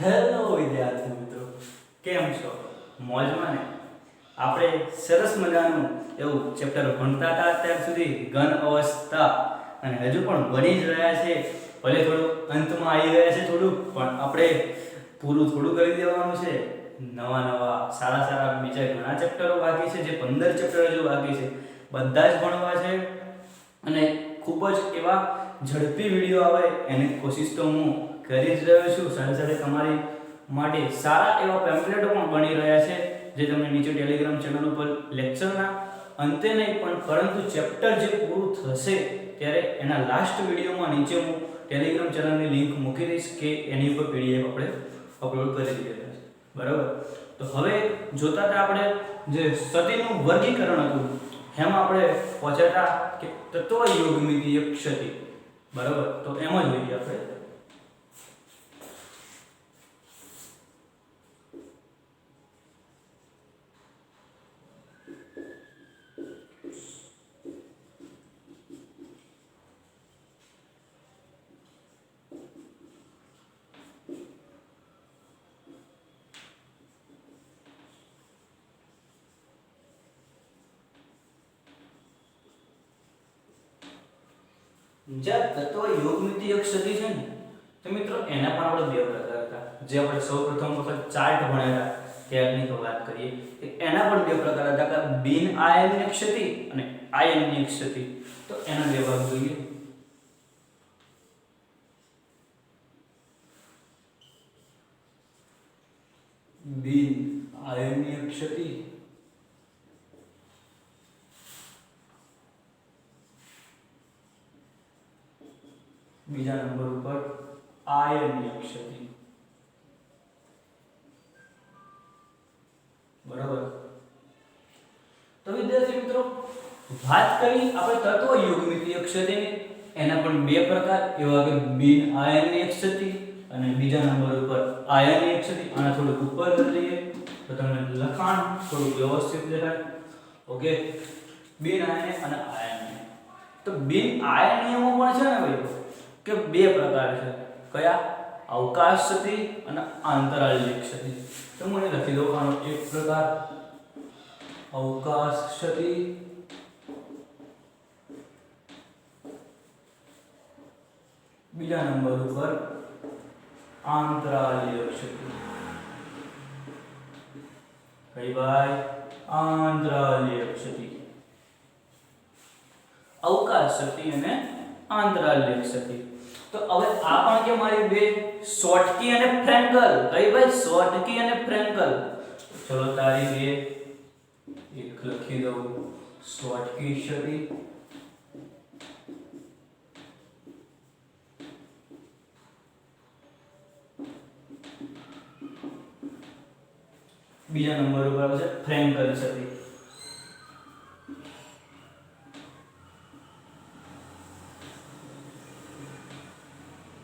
Hello વિદ્યાર્થી મિત્રો, કેમ છો? મોજમાં ને? આપણે સરસ મજાનું એવું ચેપ્ટર ભણતા હતા અત્યાર સુધી, ઘન અવસ્થા, અને હજુ પણ ભણી જ રહ્યા છે. ભલે થોડું અંતમાં આવી ગયા છે થોડું, પણ આપણે પૂરું થોડું કરી દેવાનું છે. નવા સારા બીજા ઘણા ચેપ્ટરો બાકી છે, જે 15 ચેપ્ટર હજુ બાકી છે, બધા જ ભણવા છે. અને ખૂબ જ એવા ઝડપી વિડીયો આવે એની કોશિશ તો હું કરી જ રહ્યો છું. સાથે તમારી માટે સારા એવા પેમ્પલેટો પણ બની રહ્યા છે, જે તમને નીચે ટેલિગ્રામ ચેનલ ઉપર લેક્ચરના અંતે નહીં પણ પરંતુ ચેપ્ટર જે પૂરું થશે ત્યારે એના લાસ્ટ વિડીયોમાં નીચે હું ટેલિગ્રામ ચેનલની લિંક મૂકી દઈશ કે એની ઉપર પીડીએફ આપણે અપલોડ કરી દીધેલા છે. બરાબર? તો હવે જોતા હતા આપણે જે સતીનું વર્ગીકરણ હતું, એમાં આપણે પહોંચ્યા હતા કે તત્વ યોગમિતીય ક્ષતિ. બરાબર? તો એમાં જોઈએ આપણે જ્યાં તત્વ યોગમિતીય ક્ષતિ છે ને, તો મિત્રો એના પણ આપણે બે પ્રકાર હતા. જે આપણે સૌપ્રથમ વખત ચાર્ટ ભણ્યા હતા ત્યારની તો વાત કરીએ કે એના પણ બે પ્રકાર હતા, કે બિન આયનીય ક્ષતિ અને આયનીય ક્ષતિ. તો એના બે ભાગ જોઈએ. બિન આયનીય ક્ષતિ બીજા નંબર ઉપર આયનીય ક્ષતિ. બરાબર? તો વિદ્યાર્થી મિત્રો, વાત કરી આપણે તત્વ યોગમિતીય ક્ષતિની, એના પણ બે પ્રકાર, એવા કે બિન આયનીય ક્ષતિ અને બીજા નંબર ઉપર આયનીય ક્ષતિ. આના થોડુંક ઉપર કરી લઈએ તો તમને લખાણ થોડું વ્યવસ્થિત દેખાય. ઓકે, બિન આયનીય અને આયનીય. તો બિન આયનીયમાં પણ છે ને ભાઈ કે બે પ્રકાર છે. કયા? અવકાશ ક્ષતિ અને આંતરાલીય ક્ષતિ. તો મને લખી દો આનો એક પ્રકાર અવકાશ ક્ષતિ, બીજા નંબર ઉપર આંતરાલીય ક્ષતિ. કઈ ભાઈ? આંતરાલીય ક્ષતિ. અવકાશ ક્ષતિ અને આંતરાલીય ક્ષતિ. તો હવે આ પણ કે મારી બે શોર્ટકી અને ફ્રેન્કલ. કઈ ભાઈ? શોર્ટકી અને ફ્રેન્કલ. ચલો તારી બે એક લખી દઉં, શોર્ટકી ક્ષતિ બીજા નંબર ઉપર આવશે ફ્રેન્કલ ક્ષતિ.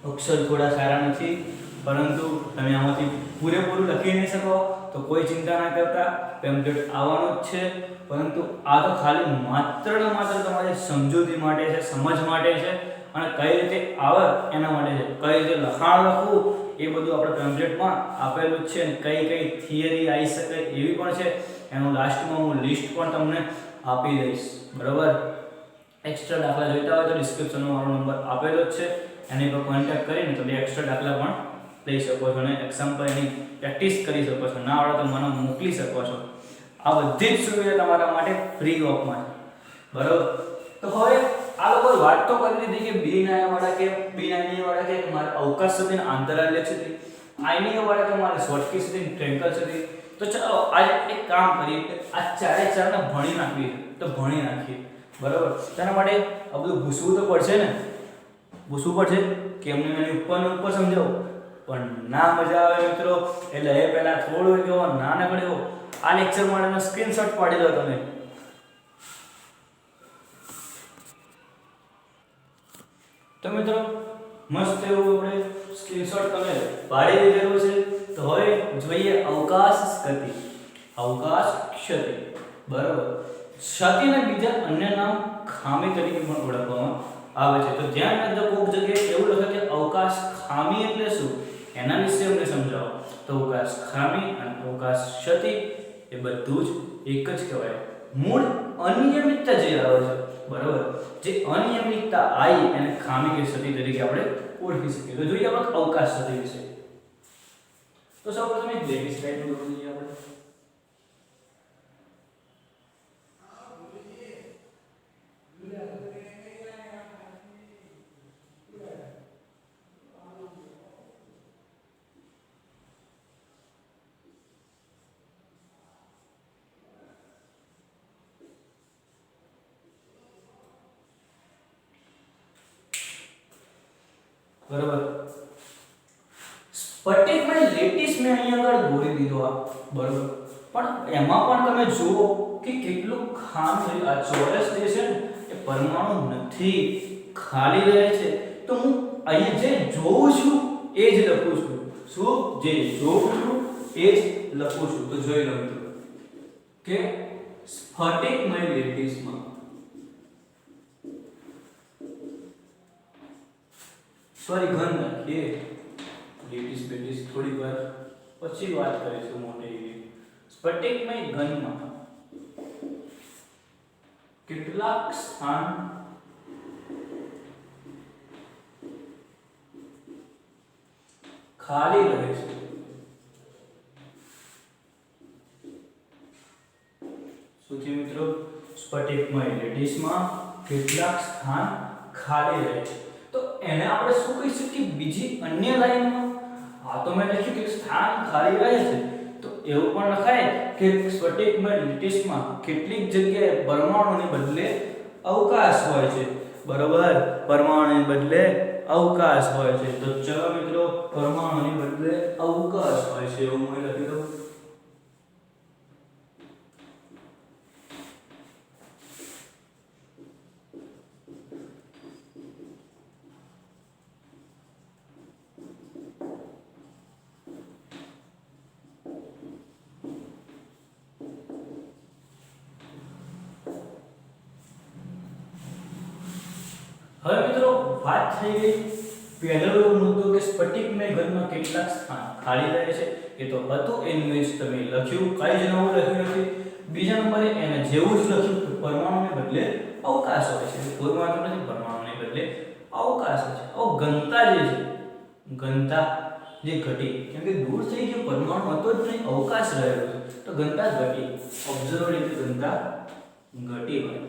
અક્ષર થોડા સારા નથી, પરંતુ તમે આમાંથી પૂરેપૂરું લખી નહીં શકો તો કોઈ ચિંતા ના કરતા, પેમ્પલેટ આવવાનો જ છે. પરંતુ આ તો ખાલી માત્ર ને માત્ર તમારી સમજૂતી માટે છે, સમજ માટે છે, અને કઈ રીતે આવે એના માટે છે. કઈ રીતે લખાણ લખવું એ બધું આપણે પેમ્પલેટમાં આપેલું જ છે, અને કઈ થિયરી આવી શકે એવી પણ છે. એનું લાસ્ટમાં હું લિસ્ટ પણ તમને આપી દઈશ. બરાબર? એક્સ્ટ્રા દાખલા જોઈતા હોય તો ડિસ્ક્રિપ્શનમાં મારો નંબર આપેલો જ છે, એની પર કોન્ટેક્ટ કરીને તમે એક્સ્ટ્રા દાખલા પણ લઈ શકો છો અને એક્ઝામ પર એની પ્રેક્ટિસ કરી શકો છો. ના આવડે તો મને મોકલી શકો છો. આ બધી જ સુવિધા તમારા માટે ફ્રી ઓફમાં છે. બરાબર? તો હવે આ લોકો વાત તો કરી દીધી કે બિન આયનીય વાળા કે મારે અવકાશ ક્ષતિ અને આંતરાલીય ક્ષતિ, આયનીય વાળા કે મારે શોર્ટકી ક્ષતિ અને ફ્રેન્કલ ક્ષતિ. તો ચાલો આજે એક કામ કરીએ કે આ ચારને ભણી નાખીએ. તો ભણી નાખીએ. બરાબર? તેના માટે આ બધું ભૂસવું તો પડશે ને, પૂછવું પડશે કે એમને એની ઉપર સમજાવો. પણ ના મજા આવે મિત્રો, એટલે એ પહેલા થોડું કેવો નાનકડો આ લેક્ચર માટેનો સ્ક્રીનશોટ પાડી દો તમે. તો મિત્રો મસ્ત એવું આપણે સ્ક્રીનશોટ તમે પાડી દીધેલું છે. તો હવે જોઈએ અવકાશ ક્ષતિ, અવકાશ ક્ષતિ. બરાબર? ક્ષતિના બીજા અન્ય નામ ખામી તરીકે પણ ઓળખવામાં આવે છે. તો ધ્યાન રાખજો, કોઈક જગ્યાએ એવું લખે કે અવકાશ ખામી એટલે શું, એના વિશે અમને સમજાવો. તો અવકાશ ખામી અને અવકાશ ક્ષતિ એ બધું જ એક જ કહેવાય. મૂળ અનિયમિતતા જે આવે છે, બરાબર, જે અનિયમિતતા આવી એને ખામી કે ક્ષતિ તરીકે આપણે ઓળખી શકીએ. તો જોઈએ આપણે અવકાશ ક્ષતિ વિશે. તો સૌપ્રથમ એક લેવી સ્લાઇડ નું જોઈએ આપણે. બરાબર, સ્ફટિકમાં લેટિસ મેં અહીંયા આગળ દોરી દીધો આ, બરાબર, પણ એમાં પણ તમે જુઓ કે કેટલું ખામી, આ ચોરસ જે છે ને એ પરમાણુ નથી, ખાલી રહે છે. તો હું અહીંયા જે જોઉં છું એ જ લખું છું. શું? જે જોઉં છું એ જ લખું છું. તો જોઈ લો મિત્રો કે સ્ફટિકમય લેટિસમાં સોરી ઘન લખીએ, લેટિસ બેટિસ થોડી વાર પછી વાત કરીશું મોટી એવી. સ્ફટિકમય ઘનમાં કેટલાક સ્થાન ખાલી રહે છે. શું છે મિત્રો? સ્ફટિકમય લેટિસમાં કેટલાક સ્થાન ખાલી રહે છે. તો એને આપણે શું કહી શકીએ? બીજી અન્ય લાઈનમાં આ તો મેં લખ્યું કે સ્થાન ખાલી રહે છે, તો એવું પણ લખાય કે સ્ફટિકમય લેટિસમાં કેટલીક જગ્યાએ પરમાણુને બદલે અવકાશ હોય છે. બરોબર, પરમાણુને બદલે અવકાશ હોય છે. તો ચલો મિત્રો, પરમાણુને બદલે અવકાશ હોય છે એવું હું લખી દઉં. હવે મિત્રો વાત થઈ ગઈ પહેલો મુદ્દો કે સ્ફટિકમય ઘનમાં કેટલાક સ્થાન ખાલી રહે છે. એ તો હતું એનું જ તમે લખ્યું, કઈ જ નવું લખ્યું નથી. બીજા નંબરે એને જેવું જ લખ્યું કે પરમાણુને બદલે અવકાશ હોય છે. કોઈ વાંધો નથી, પરમાણુને બદલે અવકાશ હોય છે. હવે ઘનતા જે છે, ઘનતા જે ઘટી, કેમ કે દૂર થઈ ગયો, પરમાણુ હતો જ નહીં, અવકાશ રહેલો છે, તો ઘનતા ઘટી. ઓબ્ઝર્વ રીતે ઘનતા ઘટી હોય.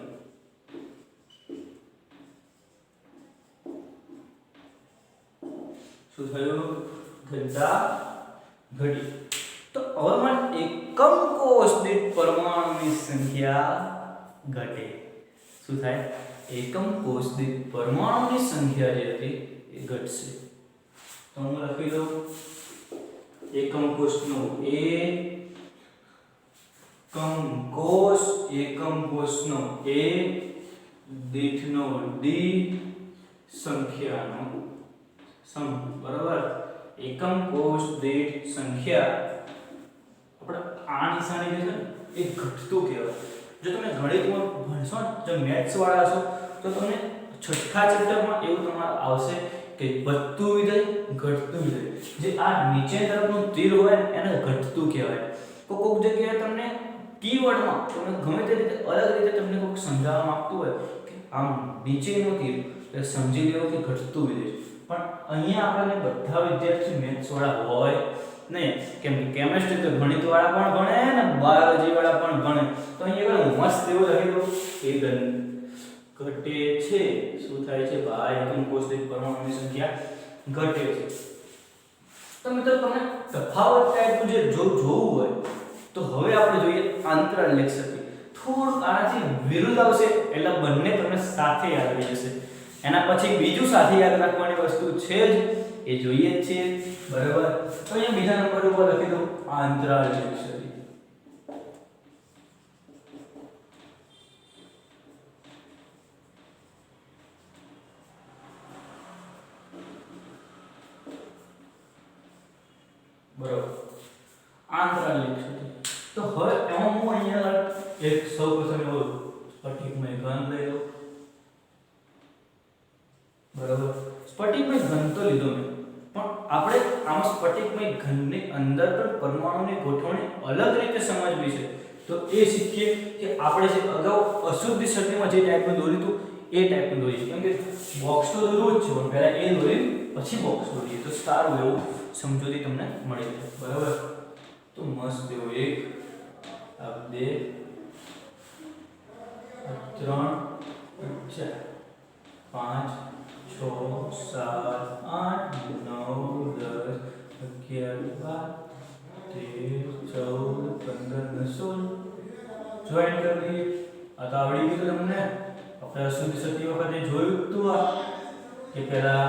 શું થયું? ઘનતા ઘટી. તો હવે મારે એકમ કોષ દીઠ પરમાણુની સંખ્યા ઘટે. શું થાય? એકમ કોષ દીઠ પરમાણુની સંખ્યા જે હતી એ ઘટશે. તો હું લખી દઉં એકમ કોષનો એકમ કોષનો એ દીઠનો ડી સંખ્યાનો સમ. બરાબર, એકમ કોષ દીઠ સંખ્યા આપણે આ નિશાની જે છે ને એ ઘટતું કહેવાય. જો તમે ગણિતમાં ભણશો ને, જો મેથ્સ વાળા છો, તો તમને છઠ્ઠા ચેપ્ટરમાં એવું તમારે આવશે કે વધતું વિધેય, ઘટતું વિધેય. જે આ નીચે તરફનું તીર હોય ને એને ઘટતું કહેવાય. કોઈક જગ્યાએ તમને કીવર્ડમાં તમને ગમે તે રીતે અલગ રીતે તમને કોઈક સમજાવવા માંગતું હોય કે આમ નીચેનું તીર, એટલે સમજી લેવું કે ઘટતું વિધેય. પણ અહીંયા આપણને બધા વિદ્યાર્થી મેથ્સ વાળા હોય નહીં, કેમ કે કેમિસ્ટ્રી તો ગણિત વાળા પણ ભણે ને બાયોલોજી વાળા પણ ભણે. તો અહીંયા મસ્ત એવું લખી દઉં કે ઘટે છે. શું થાય છે ભાઈ? એકમ કોષ દીઠ પરમાણુની સંખ્યા ઘટે છે. તો મિત્રો તમને તફાવત ટાઈપનું જે જોવું હોય તો હવે આપણે જોઈએ આંતર લેખસતી. થોડું આનાથી વિરુદ્ધ આવશે એટલે બંને તમને સાથે યાદ રહી જશે. એના પછી બીજું સાથે યાદ રાખવાની વસ્તુ છે જ, એ જોઈએ જ છે. બરાબર, તો અહીંયા બીજા નંબર ઉપર લખી દઉં આંતરાલ લેખસતી. બરાબર, આંતરાલ લેખસતી. તો હવે એમાં હું અહીંયા એક સૌપ્રથમ એવો સ્ફટિકમય ઘન લઈ લઉં. બરાબર, સ્ફટિકમય ઘન તો લીધો મેં, પણ આપણે આમાં સ્ફટિકમય ઘનની અંદર પણ પરમાણુની ગોઠવણી અલગ રીતે સમજવી છે. તો એ શીખીએ કે આપણે જે અગાઉ અશુદ્ધ સ્થિતિમાં જે ટાઈપનું દોર્યું હતું એ ટાઈપનું દોરીએ. કેમ કે બોક્સ તો દોરવું જ છે પણ પહેલા એ દોરી પછી બોક્સ દોરીએ તો સારું એવું સમજૂતી તમને મળી જાય. બરાબર. તો મસ્ત એવું 1 આ 2 3 4 5 6 7 8 9 10 11 12 13 14 15 ને 16 જોઈન કરી દઈએ. આ તો આવડી ગયું તમને. આપણે અશુદ્ધ સ્થિતિ વખતે જોયું હતું આ કે પહેલા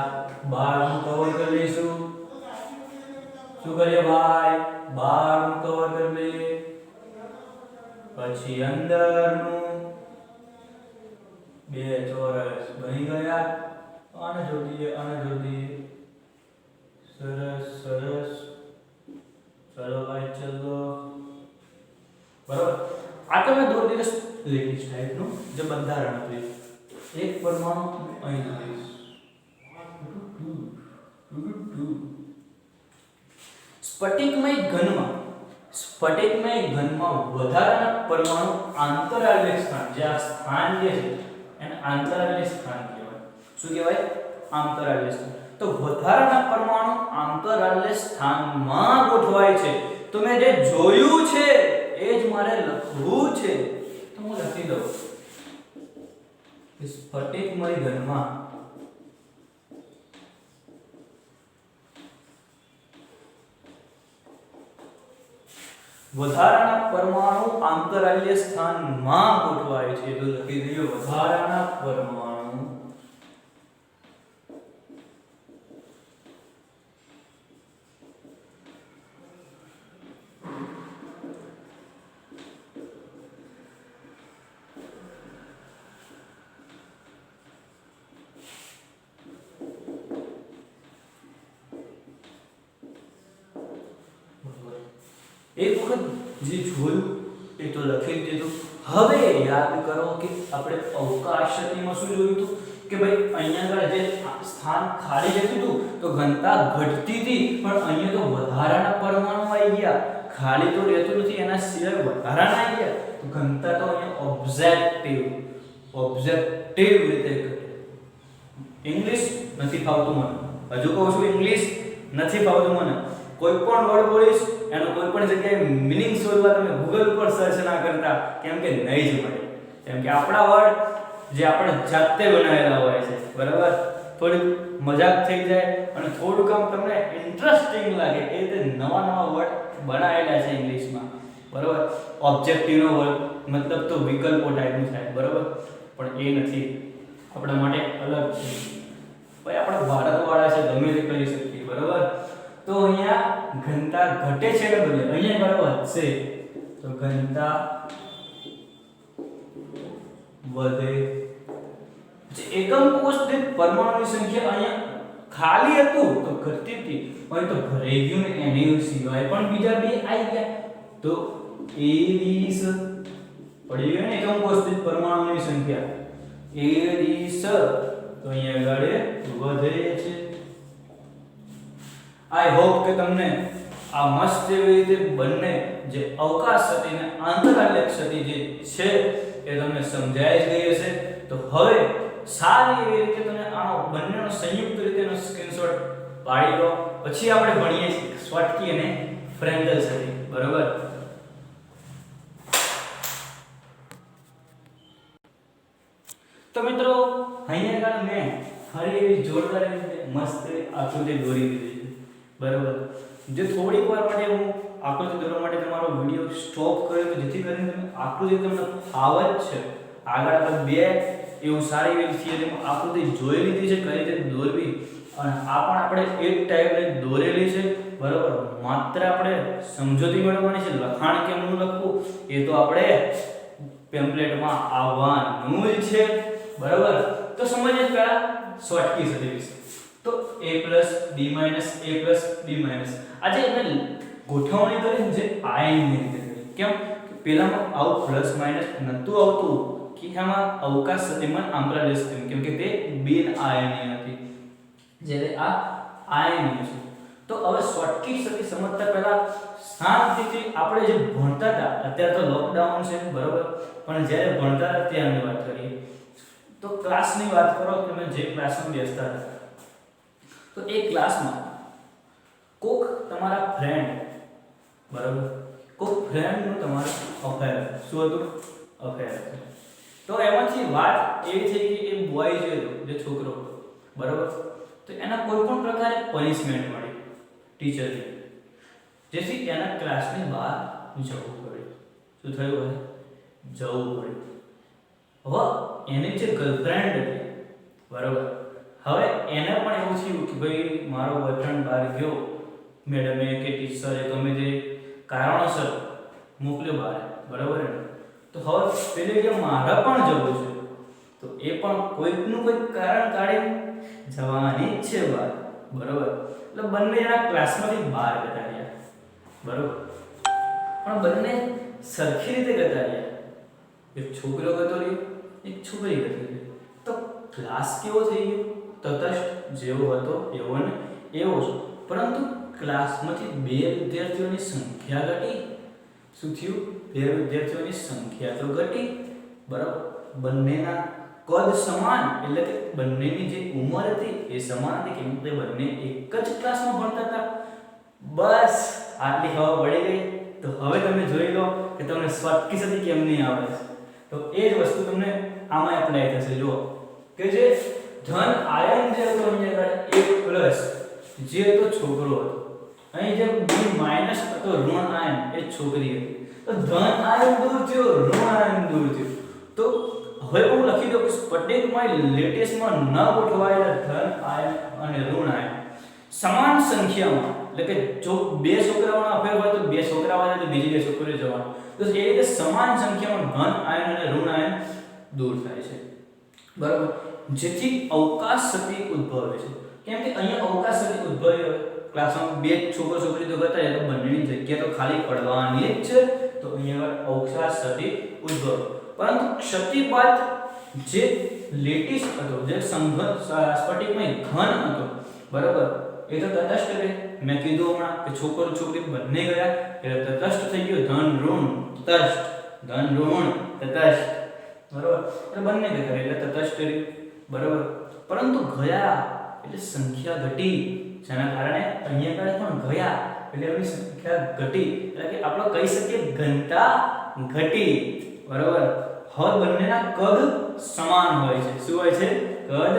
12 નું કવર કરી લઈશું. શું કરીએ ભાઈ? 12 નું કવર કરી લઈએ. પછી અંદરનું 2 ચોરસ બની ગયા. આને જોડી દઈએ, આને જોડી દઈએ. સરસ સરસ. ચલો ભાઈ ચલો. બરાબર. આ તમે દોરી દીધું લેટેસ્ટ ટાઈપનું જે બંધારણ હતું. એક પરમાણુ અહીં દોરીશ. સ્ફટિકમય ઘનમાં વધારાના પરમાણુ આંતરાલ્ય સ્થાન, જે આ સ્થાન જે છે એને આંતરાલ્ય સ્થાન કહેવાય. શું કહેવાય? આંતરાલ્ય સ્થાન. તો વધારાના પરમાણુ આંતરાલ્ય સ્થાનમાં ગોઠવાય છે. તો મેં જે જોયું છે એ જ મારે લખવું છે. તો હું લખી દઉં કે સ્ફટિકમય ઘનમાં વધારાના પરમાણુ આંતરાલ્ય સ્થાનમાં ગોઠવાય છે. તો લખી દઈએ વધારાના પરમાણુ એક વખત જે જોયું એ તો લખી દીધું. હવે યાદ કરો કે આપણે અવકાશ સ્થિતિમાં શું જોયું હતું કે ભાઈ અહીંયા આગળ જે સ્થાન ખાલી જતું હતું તો ઘનતા ઘટતી હતી, પણ અહીંયા તો વધારાના પરમાણુ આવી ગયા. ખાલી તો રહેતું નથી, એના સિવાય વધારાના આવી ગયા તો ઘનતા તો અહીંયા ઓબ્જેક્ટિવ રીતે ઘટે. ઇંગ્લિશ નથી ફાવતું મને. હજુ કહું છું ઇંગ્લિશ નથી ફાવતું મને. કોઈ પણ વર્ડ બોલીશ એનો કોઈ પણ જગ્યાએ મીનિંગ શોધવા તમે ગૂગલ ઉપર સર્ચ ના કરતા, કેમ કે નહીં જ મળે. કેમ કે આપણા વર્ડ જે આપણે જાતે બનાવેલા હોય છે. બરાબર. થોડી મજાક થઈ જાય અને થોડું કામ તમને ઇન્ટરેસ્ટિંગ લાગે એ રીતે નવા વર્ડ બનાવેલા છે ઇંગ્લિશમાં. બરાબર. ઓબ્જેક્ટિવનો વર્ડ મતલબ તો વિકલ્પો ટાઈપનું થાય. બરાબર. પણ એ નથી, આપણા માટે અલગ છે. ભાઈ આપણે ભારતવાળા છે, ગમે તે કરી શકીએ. બરાબર. તો અહીંયા ઘનતા ઘટે છે કે બદલે અહીંયા બરાબર વધશે. તો ઘનતા વધે. જે એકમ કોષ દીઠ પરમાણુની સંખ્યા અહીંયા ખાલી હતું તો ઘટતી હતી, પણ તો ભરાઈ ગયું ને એની સિવાય પણ બીજા બે આવી ગયા તો 20 પડી ગયો ને એકમ કોષ દીઠ પરમાણુની સંખ્યા 20. તો અહીંયા આગળ વધે છે. આઈ હોપ કે તમને આ મસ્ત એવી રીતે બંને જે અવકાશ સ્થિતિ અને આંતરાલ્ય સ્થિતિ જે છે એ તમને સમજાઈ જ ગઈ હશે. તો હવે સારી એવી રીતે તમે આનો બંનેનો સંયુક્ત રીતેનો સ્ક્રીનશોટ પાડી લો. પછી આપણે ભણીએ છીએ સ્ફટિકી અને ફ્રેન્કેલ સ્થિતિ. બરાબર. તો મિત્રો અહીંયા આગળ મેં ફરી એવી જોરદાર રીતે મસ્ત આકૃતિ દોરી દીધી છે. બરાબર. જે થોડીક વાર માટે હું આકૃતિ દોરવા માટે તમારો વિડિયો સ્ટોપ કર્યો તો જેથી કરીને તમે આકૃતિ તમને ફાવે જ છે. આગળ આપણે બે એવું સારી એવી થિયરીમાં આકૃતિ જોઈ લીધી છે કઈ રીતે દોરવી, અને આ પણ આપણે એક ટાઈપની દોરેલી છે. બરાબર. માત્ર આપણે સમજૂતી મેળવવાની છે. લખાણ કેમનું લખવું એ તો આપણે પેમ્પલેટમાં આવવાનું જ છે. બરાબર. તો સમજીએ પહેલા સ્ફટિકી સ્થિતિ વિશે. તો a b આજે મેં ગોઠવણી કરી જે આયનની રીતે કરી. કેમ? પહેલામાં આવું પ્લસ માઈનસ નતું આવતું કે એમાં અવકાશ સ્થિતિમાં આંતરાલ્ય સ્થિતિ, કેમ કે તે બિન આયનીય હતી, જ્યારે આ આયનીય છે. તો હવે શોર્ટકી સદી સમજતા પહેલા શાંતિથી આપણે જે ભણતા હતા, અત્યારે તો લોકડાઉન છે બરોબર, પણ જ્યારે ભણતા હતા ત્યારની વાત કરીએ તો ક્લાસની વાત કરો કે તમે જે ક્લાસમાં બેસતા હતા તો એ ક્લાસમાં કોક તમારા ફ્રેન્ડ બરોબર, કોક ફ્રેન્ડનું તમારું અફેર શું હતું, અફેર હતું. તો એમાંથી વાત એવી થઈ કે એ બોય જે હતો, જે છોકરો હતો બરોબર, તો એના કોઈ પણ પ્રકારે પનિશમેન્ટ મળી ટીચરથી, જેથી એના ક્લાસની બહાર જવું પડે. શું થયું હોય, જવું પડે. હવે એની જે ગર્લફ્રેન્ડ હતી બરોબર, હવે એને પણ એવું થયું કે ભાઈ મારો બોયફ્રેન્ડ બહાર ગયો, મેડમે કે ટીચરે ગમે તે કારણોસર મોકલ્યો બહાર બરોબર ને, તો હવે પેલે કે મારે પણ જવું છે, તો એ પણ કોઈકનું કોઈક કારણ કાઢી જવાની જ છે બહાર બરોબર. એટલે બંને એના ક્લાસમાંથી બહાર જતા રહ્યા બરોબર, પણ બંને સરખી રીતે જતા રહ્યા. એક છોકરો ગતો રહ્યો, એક છોકરી ગતી રહી. તો ક્લાસ કેવો થઈ ગયો, તટસ્થ જેવો હતો એવો ને એવો જ, પરંતુ ક્લાસમાંથી બે વિદ્યાર્થીઓની સંખ્યા ઘટી. શું થયું, બે વિદ્યાર્થીઓની સંખ્યા તો ઘટી બરાબર, બંનેના કદ સમાન, એટલે કે બંનેની જે ઉંમર હતી એ સમાન હતી, કેમ કે બંને એક જ ક્લાસમાં ભણતા હતા. બસ આટલી ખબર પડી ગઈ. તો હવે તમે જોઈ લો કે તમને શોર્ટકી સદી કેમ નહીં આવડે. તો એ જ વસ્તુ તમને આમાં એપ્લાય થશે. જો કે જે ધન આયન જે હતો અહીંયા આગળ એક પ્લસ જે હતો છોકરો હતો, અહીં જે બી માઈનસ હતો ઋણ આયન એ છોકરી હતી. તો ધન આયન દૂર થયો, ઋણ આયન દૂર થયું. તો હવે હું લખી દઉં કે સ્ફટિકમાં લેટિસમાં ન ગોઠવાયેલા ધન આયન અને ઋણ આયન સમાન સંખ્યામાં, એટલે કે જો બે છોકરાઓનો અફેર હોય તો બે છોકરાઓ આવે તો બીજી બે છોકરીઓ જવાનું, તો એ રીતે સમાન સંખ્યામાં ધન આયન અને ઋણ આયન દૂર થાય છે બરાબર, જેથી અવકાશ સદી ઉદ્ભવે છે. કેમ કે અહીંયા અવકાશ સદી ઉદ્ભવી હોય, ક્લાસમાં બે છોકરો છોકરી તો કરતા હોય તો બંનેની જગ્યા તો ખાલી પડવાની જ છે. તો અહીંયા અવકાશ સદી ઉદ્ભવે, પરંતુ ક્ષતિ બાદ જે લેટિસ હતો, જે સ્ફટિકમય ઘન હતો બરાબર, એ તો તટસ્થ રહે. મેં કીધું હમણાં કે છોકરો છોકરી બંને ગયા એટલે તટસ્થ થઈ ગયો, ધન ઋણ તટસ્થ, ધન ઋણ તટસ્થ બરાબર, એટલે બંને ગયા એટલે તટસ્થ રહ્યું બરાબર. પરંતુ ગયા એટલે સંખ્યા ઘટી, જેના કારણે અહીંયા આગળ પણ ગયા એટલે એની સંખ્યા ઘટી, એટલે કે આપણે કહી શકીએ ઘનતા ઘટી બરાબર. હવે બંનેના કદ સમાન હોય છે. શું હોય છે, કદ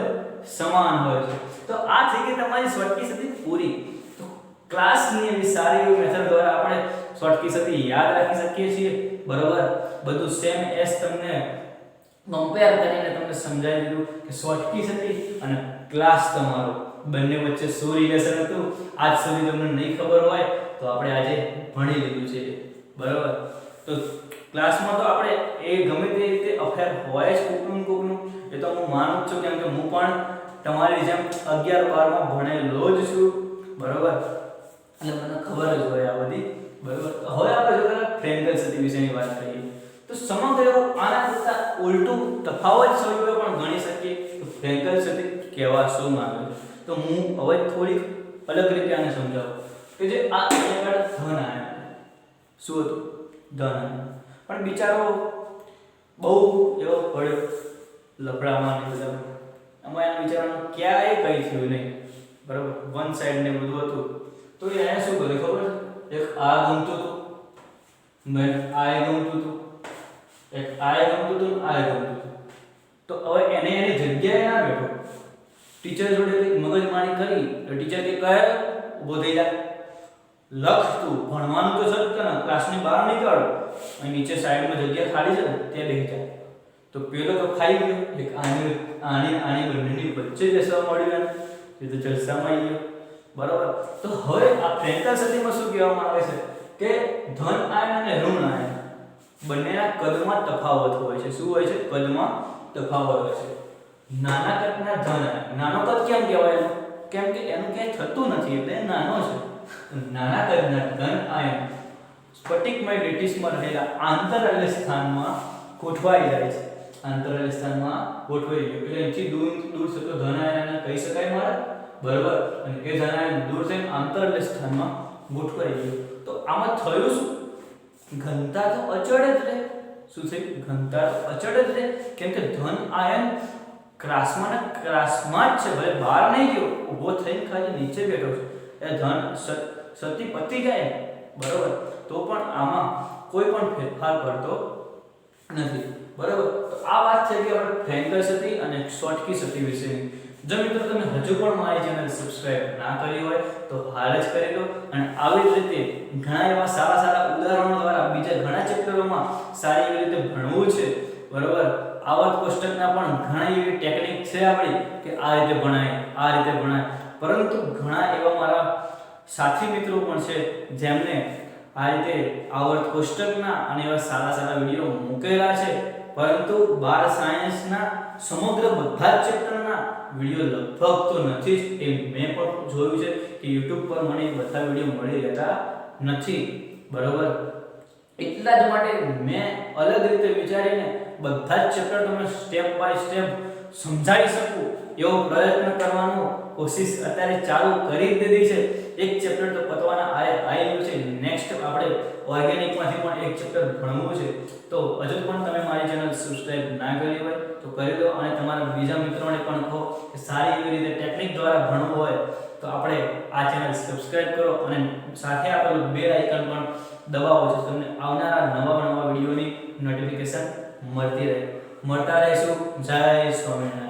સમાન હોય છે. તો આ થઈ ગઈ તમારી શોર્ટકી સદી પૂરી. તો ક્લાસની એવી સારી એવી મેથડ દ્વારા આપણે શોર્ટકી સદી યાદ રાખી શકીએ છીએ બરાબર. બધું સેમ એસ તમને કમ્પેર કરીને તમને સમજાવી દીધું કે શોર્ટકી સદી અને ક્લાસ તમારો બંને વચ્ચે શું રિલેશન હતું. આજ સુધી તમને નહીં ખબર હોય તો આપણે આજે ભણી લીધું છે બરાબર. તો ક્લાસમાં તો આપણે એ ગમે તે રીતે અફેર હોય જ કોકનું, એ તો હું માનું છું, કેમ કે હું પણ તમારી જેમ 11-12 માં ભણેલો જ છું બરાબર, એટલે મને ખબર જ હોય આ બધી બરાબર. હવે આપણે જો ફ્રેન્કલ સદી વિશેની વાત કરીએ તો સમગ્ર આના કરતા ઉલટું તફાવત સદીઓ પણ ગણી શકીએ. તો ફ્રેન્કલ સદી કહેવા શું માંગે છે, તો હું હવે થોડીક અલગ રીતે આને સમજાવું કે જે આ આગળ ધન આયન શું હતું, ધન આયન પણ બિચારો બહુ એવો પડ્યો લફડામાં ને બધા, આમાં એના બિચારાનું ક્યાંય કંઈ થયું નહીં બરાબર, વન સાઈડ ને બધું હતું. તો એને શું કર્યું ખબર છે, એક આ ગમતું હતું, મેં આ ગમતું હતું, એક આ ગમતું હતું, આ ગમતું હતું. તો હવે એને એની જગ્યાએ ના બેઠો, ટીચર જોડે કંઈક મગજમારી કરી તો ટીચર કે કહે ઊભો થઈ જા, લખ તું ભણવાનું તો સર તને ક્લાસની બહાર નીકળ, અહીં નીચે સાઈડમાં જગ્યા ખાલી છે ને ત્યાં બેસી જા. તો પેલો તો ખાઈ ગયો, એક આની બંનેની વચ્ચે બેસવા મળ્યું, એ તો જલસામાં આવી ગયો બરાબર. તો હવે આ ફ્રેન્કલ સદીમાં શું કહેવામાં આવે છે કે ધન આયન અને ઋણ આયન બંનેના કદમાં તફાવત હોય છે. શું હોય છે, કદમાં તફાવત હોય છે. નાના કદના ધન આયન, નાનો કદ કેમ કહેવાય, કેમ કે એનું ક્યાંય થતું નથી એટલે નાનો છે. નાના કદના ધન આયન સ્ફટિકમય લેટિસમાં રહેલા આંતરાલ્ય સ્થાનમાં ગોઠવાઈ જાય છે. આંતરાલ્ય સ્થાનમાં ગોઠવાઈ ગયો એટલે અહીંથી દૂર થતો ધન આયન કહી શકાય મારા બરોબર, અને એ ધન આયન દૂર થઈને આંતરલે સ્થાનમાં ગોઠવાઈ ગયું. તો આમાં થયું શું? ઘનતા તો અચળ જ રહે. શું છે? ઘનતા તો અચળ જ રહે, કેમ કે ધન આયન ક્રાસમાં ને ક્રાસમાં જ છે, ભલે બહાર નહીં ગયો, ઊભો થઈને ખાલી નીચે બેઠો છે. એ ધન સતી પતી જાય બરોબર, તો પણ આમાં કોઈ પણ ફેરફાર કરતો નથી. બરોબર, તો આ વાત છે કે આપણે ફ્રેન્કલ સતી અને શોર્ટકી સતી વિશેની. જો મિત્રો તમે હજુ પણ મારી ચેનલ સબસ્ક્રાઇબ ના કરી હોય તો હાલ જ કરી દો, અને આવી જ રીતે ઘણા એવા સારા સારા ઉદાહરણો દ્વારા બીજા ઘણા ચેપ્ટરોમાં સારી એવી રીતે ભણવું છે. બરોબર, આવર્ત કોષ્ટકના પણ ઘણી એવી ટેકનિક છે આપણી કે આ રીતે ભણાય, આ રીતે ભણાય, પરંતુ ઘણા એવા મારા સાથી મિત્રો પણ છે જેમને આ રીતે આવર્ત કોષ્ટકના અને એવા સારા સારા વિડીયો મૂકેલા છે, પરંતુ બાર સાયન્સના સમગ્ર બધા જ ચેપ્ટરના વિડીયો લગભગ તો નથી જ. એ મેં પણ જોયું છે કે YouTube પર મને બધા વિડીયો મળી રહેતા નથી. બરોબર, એટલા જ માટે મેં અલગ રીતે વિચારીને બધા જ ચેપ્ટર તમને સ્ટેપ બાય સ્ટેપ સમજાવી શકું એવો પ્રયત્ન કરવાનો કોશિશ અત્યારે ચાલુ કરી દીધી છે. એક ચેપ્ટર તો પતવાના આવ્યું છે, નેક્સ્ટ આપણે ઓર્ગેનિકમાંથી પણ એક ચેપ્ટર ભણવું છે. તો હજુ પણ તમે મારી ચેનલ સબસ્ક્રાઇબ ના કરી હોય તો કરી દો, અને તમારા બીજા મિત્રોને પણ કહો કે સારી એવી રીતે ટેકનિક દ્વારા ભણવું હોય તો આપણે આ ચેનલ સબસ્ક્રાઇબ કરો અને સાથે આપેલું બેલ આઇકન પણ દબાવો છો, તમને આવનારા નવા વિડીયોની નોટિફિકેશન મળતી રહે. મળતા રહીશું. જય સ્વામિનારાયણ.